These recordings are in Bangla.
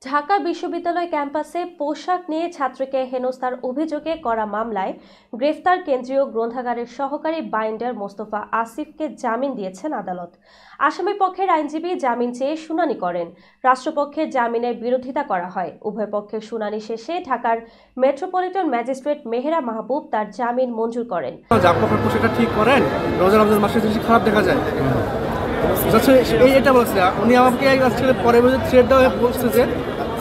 ঢাকা বিশ্ববিদ্যালয় ক্যাম্পাসে পোশাক নিয়ে ছাত্রীকে হেনস্থার অভিযোগে করা মামলায় গ্রেফতার কেন্দ্রীয় গ্রন্থাগারের সহকারী বাইন্ডার মোস্তফা আসিফকে জামিন দিয়েছেন আদালত। আসামি পক্ষের আইনজীবী জামিন চেয়ে শুনানি করেন। রাষ্ট্রপক্ষের জামিনের বিরোধিতা করা হয়। উভয় পক্ষের শুনানি শেষে ঢাকার মেট্রোপলিটন ম্যাজিস্ট্রেট মেহেরা মাহবুব তার জামিন মঞ্জুর করেন। ঠিক করেন, রমজান মাসে খারাপ দেখা যায়। এটা বলছে উনি আমাকে পরে বলছে যে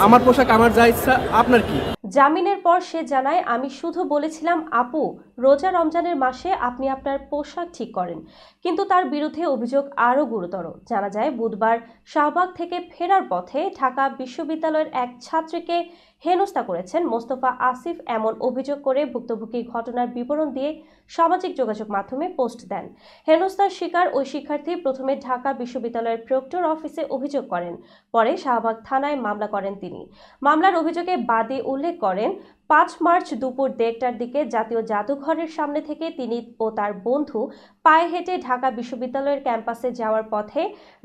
আমার পোশাক আমার যা ইচ্ছা, আপনার কি? জামিনের পর সে জানায়, আমি শুধু বলেছিলাম আপু, রোজা রমজানের মাসে আপনি আপনার পোশাক ঠিক করেন। কিন্তু তার বিরুদ্ধে অভিযোগ আরও গুরুতর। জানা যায়, বুধবার শাহবাগ থেকে ফেরার পথে ঢাকা বিশ্ববিদ্যালয়ের এক ছাত্রীকে হেনস্থা করেছেন মোস্তফা আসিফ। এমন অভিযোগ করে ভুক্তভোগী ঘটনার বিবরণ দিয়ে সামাজিক যোগাযোগ মাধ্যমে পোস্ট দেন। হেনস্থার শিকার ওই শিক্ষার্থী প্রথমে ঢাকা বিশ্ববিদ্যালয়ের প্রক্টর অফিসে অভিযোগ করেন, পরে শাহবাগ থানায় মামলা করেন তিনি। মামলার অভিযোগে বাদী উল্লেখ করেন, ৫ মার্চ দুপুর ১:৩০টার দিকে জাতীয় জাদুঘরের সামনে থেকে তিনি ও তার বন্ধু পায়ে হেঁটে ঢাকা বিশ্ববিদ্যালয়ের ক্যাম্পাসে যাওয়ার পথে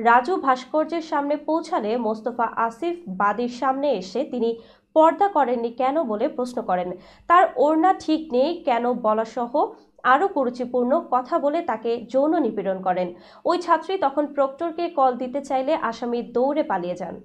রাজু ভাস্কর্যের সামনে পৌঁছালে মোস্তফা আসিফ বাদীর সামনে এসে তিনি পর্দা করেননি কেন বলে প্রশ্ন করেন। তার ওড়না ঠিক নেই কেন বলাসহ আরও কুরুচিপূর্ণ কথা বলে তাকে যৌন নিপীড়ন করেন। ওই ছাত্রী তখন প্রক্টরকে কল দিতে চাইলে আসামি দৌড়ে পালিয়ে যান।